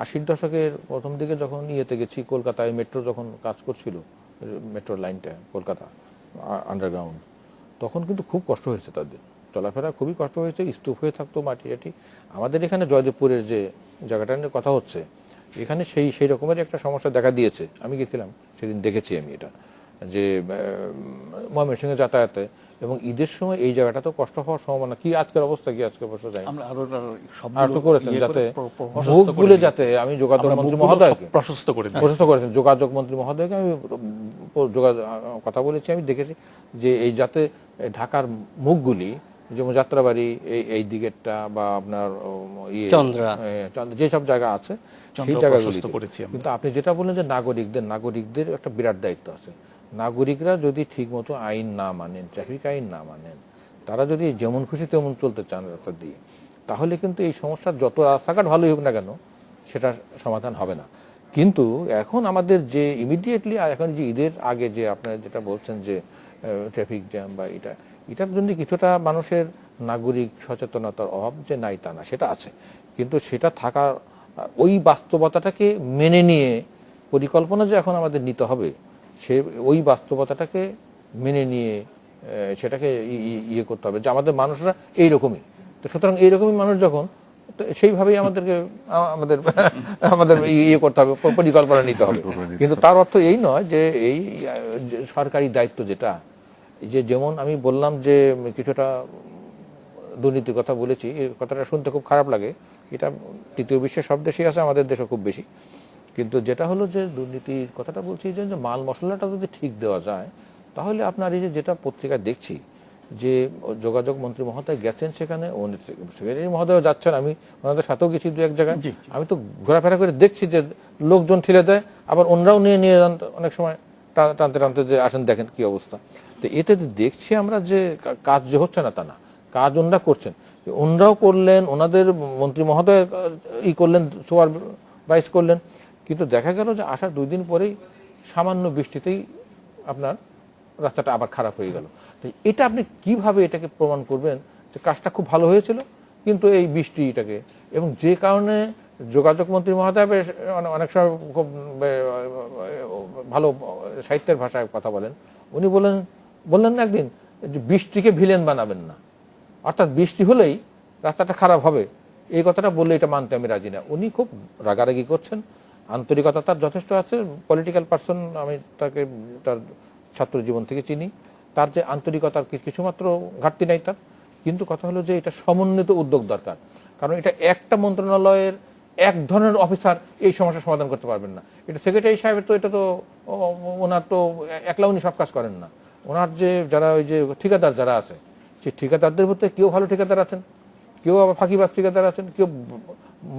80-র দশকের প্রথম দিকে যখন ইয়েতে গেছি, কলকাতায় মেট্রো যখন কাজ করছিল, মেট্রো লাইনটা কলকাতা আন্ডারগ্রাউন্ড, তখন কিন্তু খুব কষ্ট হয়েছে, তাদের চলাফেরা খুবই কষ্ট হয়েছে, স্তূপ হয়ে থাকতো মাটি টাটি। আমাদের এখানে জয়দেবপুরের যে জায়গাটা নিয়ে কথা হচ্ছে, এখানে সেই রকমের একটা সমস্যা দেখা দিয়েছে। আমি গেছিলাম সেদিন, দেখেছি আমি এটা, যে ময়মনসিংহে যাতায়াতে এবং ঈদের সময় এই জায়গাটা তো কষ্ট হওয়ার সম্ভাবনা কি। আজকের অবস্থা কি আজকে অবশ্য যাই আমরা আরো করেছেন যাতে মুখগুলো, যাতে আমি যোগাযোগ মন্ত্রী মহোদয়কে প্রশস্ত করেছেন, যোগাযোগ মন্ত্রী মহোদয়কে আমি কথা বলেছি, আমি দেখেছি যে এই যাতে ঢাকার মুখগুলি, যেমন যাত্রাবাড়ি এই দিকেরটা বা আপনার চন্দ্রা যেসব জায়গা আছে সেই জায়গাগুলি। কিন্তু আপনি যেটা বললেন যে নাগরিকদের একটা বিরাট দায়িত্ব আছে। নাগরিকরা যদি ঠিকমতো আইন না মানেন, ট্রাফিক আইন না মানেন, তারা যদি যেমন খুশি তেমন চলতে চান রাস্তা দিয়ে, তাহলে কিন্তু এই সমস্যার যত রাস্তাঘাট ভালোই হোক না কেন, সেটা সমাধান হবে না। কিন্তু এখন আমাদের যে ইমিডিয়েটলি, এখন যে ঈদের আগে যে আপনারা যেটা বলছেন যে ট্রাফিক জ্যাম বা এটার জন্য কিছুটা মানুষের নাগরিক সচেতনতার অভাব যে নাই তা না, সেটা আছে। কিন্তু সেটা থাকার ওই বাস্তবতাটাকে মেনে নিয়ে পরিকল্পনা যে এখন আমাদের নিতে হবে, সে ওই বাস্তবতাটাকে মেনে নিয়ে সেটাকে ইয়ে করতে হবে যে আমাদের মানুষরা এইরকমই। তো সুতরাং এইরকমই মানুষ যখন, তো সেইভাবেই আমাদের ইয়ে করতে হবে, পরিকল্পনা নিতে হবে। কিন্তু তার অর্থ এই নয় যে এই সরকারি দায়িত্ব যেটা, যে যেমন আমি বললাম যে কিছুটা দুর্নীতির কথা বলেছি, এই কথাটা শুনতে খুব খারাপ লাগে, এটা তৃতীয় বিশ্বের সব দেশেই আছে, আমাদের দেশে খুব বেশি। কিন্তু যেটা হলো যে দুর্নীতির কথাটা বলছি, যে মাল মশলাটা যদি ঠিক দেওয়া যায়, তাহলে আপনার এই যেটা পত্রিকা দেখছি যে যোগাযোগ মন্ত্রী মহোদয় গেছেন সেখানে, সেক্রেটারি মহোদয় যাচ্ছেন, আমি ওনাদের সাথেও গেছি দু এক জায়গায়, আমি তো ঘোরাফেরা করে দেখছি যে লোকজন ঠেলে দেয়, আবার ওনারাও নিয়ে যান অনেক সময় টানতে টানতে, যে আসেন দেখেন কি অবস্থা। তো এতে দেখছি আমরা যে কাজ যে হচ্ছে না তা না, কাজ ওনারা করছেন, ওনারাও করলেন, ওনাদের মন্ত্রী মহোদয় করলেন, সুপারভাইজ করলেন। কিন্তু দেখা গেল যে আসার 2 দিন পরেই সামান্য বৃষ্টিতেই আপনার রাস্তাটা আবার খারাপ হয়ে গেল। তো এটা আপনি কিভাবে এটাকে প্রমাণ করবেন যে কাজটা খুব ভালো হয়েছিল, কিন্তু এই বৃষ্টিটাকে, এবং যে কারণে যোগাযোগ মন্ত্রী মহোদয় অনেক সময় খুব ভালো সাহিত্যের ভাষায় কথা বলেন, উনি বললেন না একদিন যে বৃষ্টিকে ভিলেন বানাবেন না, অর্থাৎ বৃষ্টি হলেই রাস্তাটা খারাপ হবে, এই কথাটা বললে এটা মানতে আমি রাজি না। উনি খুব রাগারাগি করছেন, আন্তরিকতা তার যথেষ্ট আছে, পলিটিক্যাল পারসন, আমি তাকে তার ছাত্র জীবন থেকে চিনি, তার যে আন্তরিকতার কিছুমাত্র ঘাটতি নাই তার। কিন্তু কথা হলো যে এটা সমন্বিত উদ্যোগ দরকার, কারণ এটা একটা মন্ত্রণালয়ের এক ধরনের অফিসার এই সমস্যার সমাধান করতে পারবেন না। এটা সেক্রেটারি সাহেবের তো, এটা তো ওনার তো একলা উনি সব কাজ করেন না, ওনার যে যারা ওই যে ঠিকাদার যারা আছে, সেই ঠিকাদারদের মধ্যে কেউ ভালো ঠিকাদার আছেন, কেউ আবার ফাঁকিবাজ ঠিকাদার আছেন, কেউ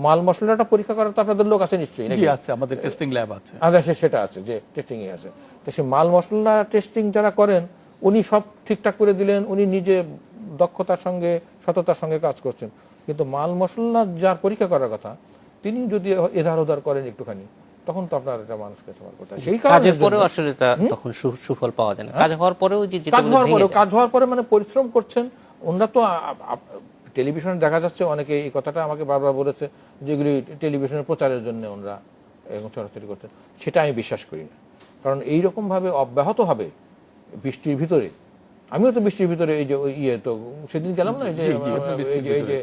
মাল মশলাটা পরীক্ষা করার তো আপনাদের লোক আছে নিশ্চয়ই নাকি? জি আছে, আমাদের টেস্টিং ল্যাব আছে। সেটা আছে, যে টেস্টিং এ আছে। তো সেই মাল মশলা টেস্টিং যারা করেন উনি সব ঠিকঠাক করে দিলেন, উনি নিজে দক্ষতার সঙ্গে সততার সঙ্গে কাজ করছেন, কিন্তু মাল মশলা যার পরীক্ষা করার কথা তিনি যদি এধার ওধার করেন একটুখানি, তখন তো আপনার এটা মানুষকে সবার কথা। সেই কাজের পরেও কারণে আসলে তখন সুফল পাওয়া যায় না। কাজ হওয়ার পরেও যেটা কাজ হওয়ার পরে মানে পরিশ্রম করছেন ওনারা তো। টেলিভিশনে দেখা যাচ্ছে অনেকে এই কথাটা আমাকে বারবার বলেছে, যেগুলি টেলিভিশনের প্রচারের জন্য ওনারা এরকম চলাচলি করছেন, সেটা আমি বিশ্বাস করি না। কারণ এইরকম ভাবে অব্যাহত হবে বৃষ্টির ভিতরে, আমিও তো বৃষ্টির ভিতরে এই যে তো সেদিন গেলাম না, এই যে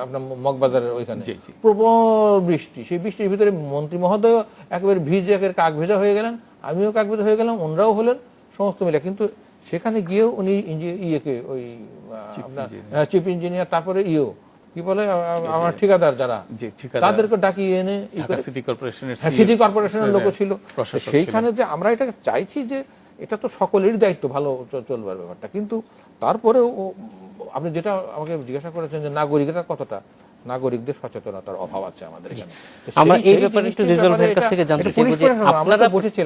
আপনার মগবাজারের ওইখানে প্রবল বৃষ্টি, সেই বৃষ্টির ভিতরে মন্ত্রী মহোদয় একেবারে ভিজে একেবারে কাক ভেজা হয়ে গেলেন, আমিও কাক ভেজা হয়ে গেলাম, ওনারাও হলেন, সমস্ত মিলে। কিন্তু সেখানে গিয়েও উনি ইয়েকে ওই আপনার চিফ ইঞ্জিনিয়ার, তারপরে কি বলে আমার ঠিকাদার যারা, তাদেরকে ডাকিয়ে এনে সিটি কর্পোরেশনের লোক ছিল। সেইখানে যে আমরা এটা চাইছি যে এটা তো সকলেরই দায়িত্ব ভালো চলবার ব্যাপারটা, কিন্তু তারপরেও আপনি যেটা আমাকে জিজ্ঞাসা করেছেন যে নাগরিকরা কতটা, নাগরিকদের সচেতনতার অভাব আছে আমাদের এখানে। আমরা এই ব্যাপারে একটু রেজাল্ট ভাইয়ের কাছ থেকে জানতে চাইবো যে আপনারা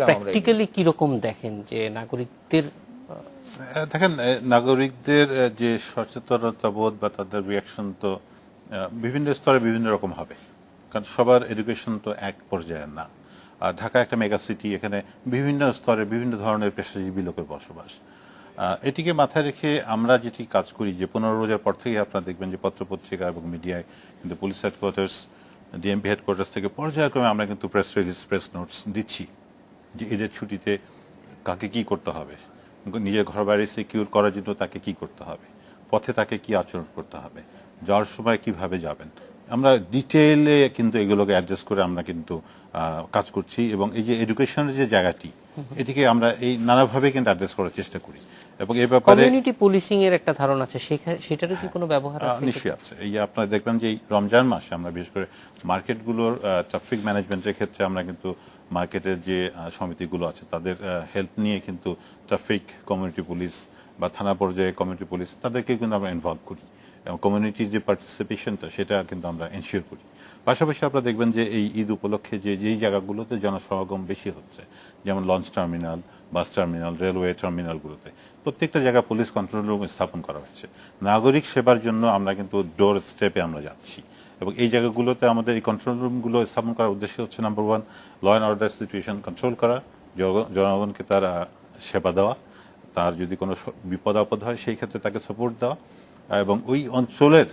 প্র্যাকটিক্যালি কি রকম দেখেন যে নাগরিকদের। দেখেন, নাগরিকদের যে সচেতনতা বোধ বা তাদের রিয়াকশন তো বিভিন্ন স্তরে বিভিন্ন রকম হবে, কারণ সবার এডুকেশন তো এক পর্যায়ের না। আর ঢাকা একটা মেগা সিটি, এখানে বিভিন্ন স্তরে বিভিন্ন ধরনের পেশাজীবী লোকের বসবাস। এটিকে মাথায় রেখে আমরা যেটি কাজ করি যে 15 রোজার পর থেকে আপনারা দেখবেন যে পত্রপত্রিকা এবং মিডিয়ায় কিন্তু পুলিশ হেডকোয়ার্টার্স, ডিএমপি হেডকোয়ার্টার্স থেকে পর্যায়ক্রমে আমরা কিন্তু প্রেস রিলিজ, প্রেস নোটস দিচ্ছি যে ঈদের ছুটিতে কাকে কি করতে হবে, নিজের ঘর বাড়ি সিকিউর করার জন্য তাকে কি করতে হবে, পথে তাকে কি আচরণ করতে হবে, যাওয়ার সময় কিভাবে যাবেন। আমরা ডিটেইলে কিন্তু এগুলোকে অ্যাড্রেস করে আমরা কিন্তু কাজ করছি, এবং এই যে এডুকেশনের যে জায়গাটি, এটিকে আমরা এই নানাভাবে কিন্তু অ্যাড্রেস করার চেষ্টা করি। এবং এই ব্যাপারে কমিউনিটি পুলিশিং এর একটা ধারণা আছে, সেটারও কি কোনো ব্যবহার আছে? নিশ্চয়ই আছে। এই আপনারা দেখবেন যে এই রমজান মাসে আমরা বিশেষ করে মার্কেটগুলোর ট্রাফিক ম্যানেজমেন্টের ক্ষেত্রে আমরা কিন্তু মার্কেটের যে সমিতিগুলো আছে তাদের হেল্প নিয়ে কিন্তু ট্রাফিক কমিউনিটি পুলিশ বা থানা পর্যায়ে কমিউনিটি পুলিশ তাদেরকে কিন্তু আমরা ইনভলভ করি, এবং কমিউনিটির যে পার্টিসিপেশনটা সেটা কিন্তু আমরা এনশিওর করি। পাশাপাশি আপনারা দেখবেন যে এই ঈদ উপলক্ষে যেই জায়গাগুলোতে জনসমাগম বেশি হচ্ছে, যেমন launch terminal, bus terminal, railway টার্মিনালগুলোতে প্রত্যেকটা জায়গায় পুলিশ কন্ট্রোল রুম স্থাপন করা হয়েছে। নাগরিক সেবার জন্য আমরা কিন্তু ডোর স্টেপে আমরা যাচ্ছি, এবং এই জায়গাগুলোতে আমাদের এই কন্ট্রোল রুমগুলো স্থাপন করার উদ্দেশ্য হচ্ছে number 1, law and order situation control করা, জনগণকে তার সেবা দেওয়া, তার যদি কোনো বিপদ আপদ হয় সেই ক্ষেত্রে তাকে সাপোর্ট দেওয়া, এবং ওই অঞ্চলের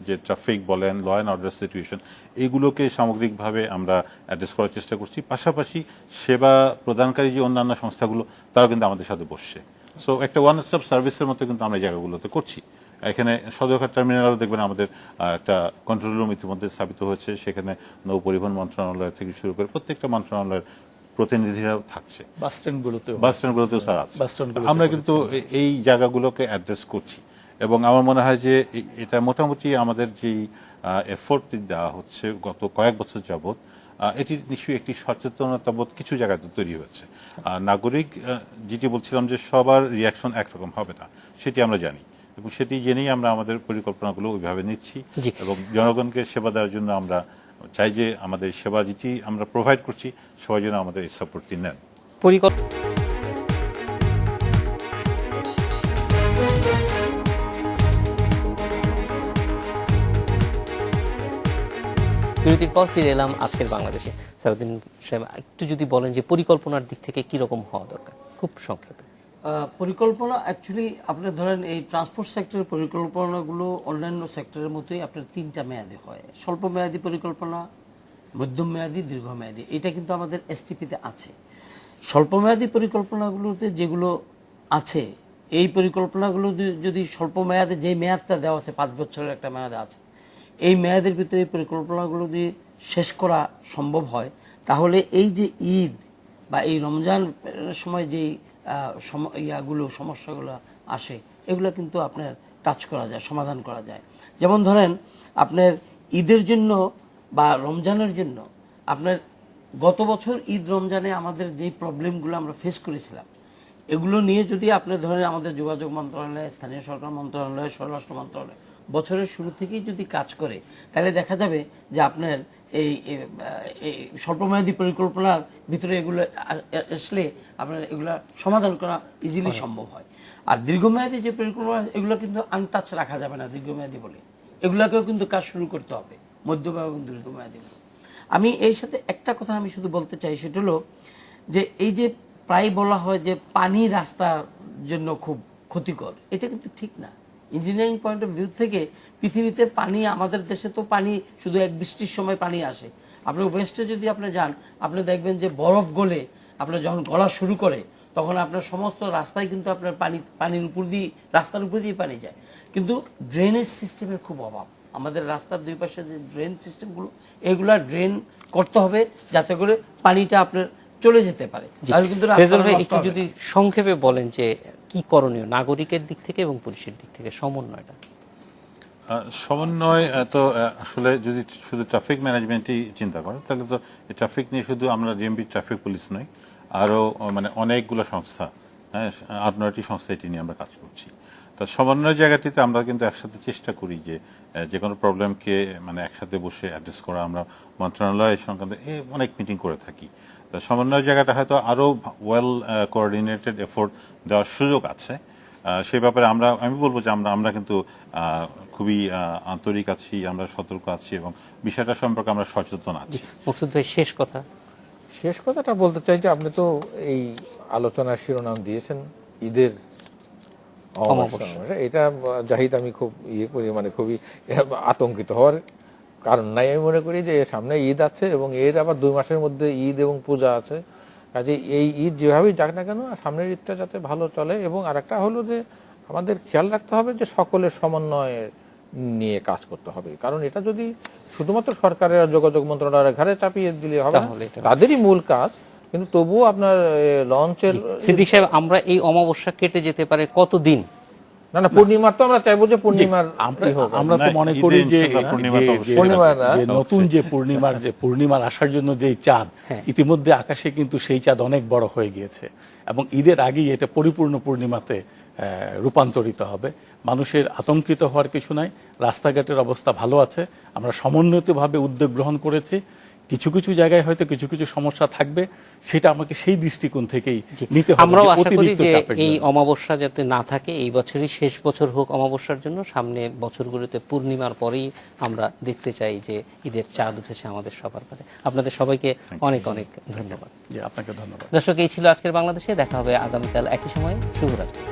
যে ট্রাফিক বলেন, ল অ্যান্ড অর্ডার সিচুয়েশন, এইগুলোকে সামগ্রিকভাবে আমরা অ্যাড্রেস করার চেষ্টা করছি। পাশাপাশি সেবা প্রদানকারী যে অন্যান্য সংস্থাগুলো তারাও কিন্তু আমাদের সাথে বসছে। সো একটা ওয়ান স্টপ সার্ভিসের মতো কিন্তু আমরা এই জায়গাগুলোতে করছি। এখানে সদরঘাট টার্মিনালও দেখবেন আমাদের একটা কন্ট্রোল রুম ইতিমধ্যে স্থাপিত হয়েছে, সেখানে নৌ পরিবহন মন্ত্রণালয় থেকে শুরু করে প্রত্যেকটা মন্ত্রণালয়ের প্রতিনিধিরাও থাকছে। বাস স্ট্যান্ডগুলোতেও স্যার আছে। আমরা কিন্তু এই জায়গাগুলোকে অ্যাড্রেস করছি, এবং আমার মনে হয় যে এটা মোটামুটি আমাদের যেই এফোর্ট দেওয়া হচ্ছে গত কয়েক বছর যাবৎ, এটি নিশ্চয়ই একটি সচেতনতাবোধ কিছু জায়গাতে তৈরি হয়েছে। নাগরিক যেটি বলছিলাম যে সবার রিয়াকশন একরকম হবে না, সেটি আমরা জানি, এবং সেটি জেনেই আমরা আমাদের পরিকল্পনাগুলো ওইভাবে নিচ্ছি, এবং জনগণকে সেবা দেওয়ার জন্য আমরা চাই যে আমাদের সেবা যেটি আমরা প্রোভাইড করছি সবাই যেন আমাদের এই সাপোর্টটি নেন। বিরতির পর ফিরে এলাম আজকের বাংলাদেশে। সালাউদ্দিন সাহেব, একটু যদি বলেন যে পরিকল্পনার দিক থেকে কি রকম হওয়া দরকার, খুব সংক্ষেপে। পরিকল্পনা অ্যাকচুয়ালি আপনি ধরেন এই ট্রান্সপোর্ট সেক্টরের পরিকল্পনাগুলো অন্যান্য সেক্টরের মতোই আপনার 3টা মেয়াদে হয়। স্বল্প মেয়াদী পরিকল্পনা, মধ্যম মেয়াদী, দীর্ঘমেয়াদী, এটা কিন্তু আমাদের এসটিপিতে আছে। স্বল্প মেয়াদী পরিকল্পনাগুলোতে যেগুলো আছে, এই পরিকল্পনাগুলো যদি স্বল্প মেয়াদে যে মেয়াদটা দেওয়া আছে 5 বছরের একটা মেয়াদ আছে, এই মেয়াদের ভিতরে এই পরিকল্পনাগুলো যদি শেষ করা সম্ভব হয়, তাহলে এই যে ঈদ বা এই রমজান সময় যেই সমস্যাগুলো আসে, এগুলো কিন্তু আপনার টাচ করা যায়, সমাধান করা যায়। যেমন ধরেন আপনার ঈদের জন্য বা রমজানের জন্য আপনার গত বছর ঈদ রমজানে আমাদের যেই প্রবলেমগুলো আমরা ফেস করেছিলাম, এগুলো নিয়ে যদি আপনি ধরেন আমাদের যোগাযোগ মন্ত্রণালয়, স্থানীয় সরকার মন্ত্রণালয়, স্বরাষ্ট্র মন্ত্রণালয় বছরের শুরু থেকেই যদি কাজ করে, তাহলে দেখা যাবে যে আপনার এই এই স্বল্পমেয়াদী পরিকল্পনার ভিতরে এগুলো আসলে আপনার এগুলা সমাধান করা ইজিলি সম্ভব হয়। আর দীর্ঘমেয়াদী যে পরিকল্পনা, এগুলো কিন্তু আনটাচ রাখা যাবে না দীর্ঘমেয়াদী বলে, এগুলাকেও কিন্তু কাজ শুরু করতে হবে মধ্যমেয়াদী এবং দীর্ঘমেয়াদী বলে। আমি এই সাথে একটা কথা আমি শুধু বলতে চাই, সেটা হলো যে এই যে প্রায় বলা হয় যে পানি রাস্তার জন্য খুব ক্ষতিকর, এটা কিন্তু ঠিক না। ইঞ্জিনিয়ারিং পয়েন্ট অফ ভিউ থেকে পৃথিবীতে পানি, আমাদের দেশে তো পানি শুধু এক বৃষ্টির সময় পানি আসে। আপনি ওয়েস্টে যদি আপনি যান, আপনি দেখবেন যে বরফ গলে আপনার যখন গলা শুরু করে, তখন আপনার সমস্ত রাস্তায় কিন্তু আপনার পানির উপর দিয়ে, রাস্তার উপর দিয়ে পানি যায়। কিন্তু ড্রেনেজ সিস্টেমের খুব অভাব। আমাদের রাস্তার দুই পাশে যে ড্রেন সিস্টেমগুলো, এগুলা ড্রেন করতে হবে যাতে করে পানিটা আপনার চলে যেতে পারে। তাহলে কিন্তু রেজাউল ভাই, রাস্তাটা নষ্ট একটু হবে যদি না। সংক্ষেপে বলেন যে কি করণীয় নাগরিকের দিক থেকে এবং পুলিশের দিক থেকে সমন্বয়টা। সমন্বয় তো আসলে যদি শুধু ট্রাফিক ম্যানেজমেন্টই চিন্তা করে, তাহলে তো ট্রাফিক নিয়ে শুধু আমরা ডিএমপি ট্রাফিক পুলিশ নই, আরও মানে অনেকগুলো সংস্থা, হ্যাঁ 8-9টি সংস্থা এটি নিয়ে আমরা কাজ করছি। তো সমন্বয় জায়গাটিতে আমরা কিন্তু একসাথে চেষ্টা করি যে কোনো প্রবলেমকে মানে একসাথে বসে অ্যাড্রেস করা। আমরা মন্ত্রণালয় সংক্রান্ত অনেক মিটিং করে থাকি। তো সমন্বয় জায়গাটা হয়তো আরও ওয়েল কোঅর্ডিনেটেড এফোর্ট দেওয়ার সুযোগ আছে। সেই ব্যাপারে আমি বলবো যে আমরা কিন্তু খুবই আন্তরিক আছি, আমরা সতর্ক আছি এবং বিষয়টা সম্পর্কে আমরা সচেতন আছি। মকসুদ ভাই, শেষ কথাটা বলতে চাই যে আপনি তো এই আলোচনার শিরোনাম দিয়েছেন ঈদের অমাবস্যা। এটা জাহিদ, আমি খুব করি, মানে খুবই আতঙ্কিত হওয়ার কারণ নাই। আমি মনে করি যে সামনে ঈদ আছে এবং এর আবার 2 মাসের মধ্যে ঈদ এবং পূজা আছে। কাজে এই ঈদ যেভাবেই যাক না কেন, সামনের ঈদটা যাতে ভালো চলে। এবং আরেকটা হলো যে আমাদের খেয়াল রাখতে হবে যে সকলের সমন্বয় নিয়ে কাজ করতে হবে। কারণ এটা যদি শুধুমাত্র সরকারের যোগাযোগ মন্ত্রণালয়ের ঘাড়ে চাপিয়ে দিলে হবে না, তাদেরই মূল কাজ। কিন্তু তবুও আপনার লঞ্চের সিদ্দিক সাহেব, আমরা এই অমাবস্যা কেটে যেতে পারে কতদিন? না পূর্ণিমার তো আমরা চাইবো যে পূর্ণিমার আমরা তো মনে করি যে নতুন যে পূর্ণিমার আসার জন্য যে চাঁদ, ইতিমধ্যে আকাশে কিন্তু সেই চাঁদ অনেক বড় হয়ে গিয়েছে এবং ঈদের আগেই এটা পরিপূর্ণ পূর্ণিমাতে রূপান্তরিত হবে। মানুষের আতঙ্কিত হওয়ার কিছু নাই, রাস্তাঘাটের অবস্থা ভালো আছে। আমরা সমন্বিতভাবে উদ্যোগ গ্রহণ করেছি। কিছু কিছু জায়গায় হয়তো কিছু কিছু সমস্যা থাকবে, সেটা আমাকে সেই দৃষ্টিকোণ থেকেই নিতে হবে। আমরাও আশা করি যে এই অমাবস্যা যাতে না থাকে, এই বছরই শেষ বছর হোক অমাবস্যার জন্য। সামনে বছরগুলোতে পূর্ণিমার পরেই আমরা দেখতে চাই যে ঈদের চাঁদ উঠেছে আমাদের সবার পারে। আপনাদের সবাইকে অনেক অনেক ধন্যবাদ। আপনাকে ধন্যবাদ। দর্শক, এই ছিল আজকের বাংলাদেশে। দেখা হবে আগামীকাল একই সময়ে। শুভরাত্রি।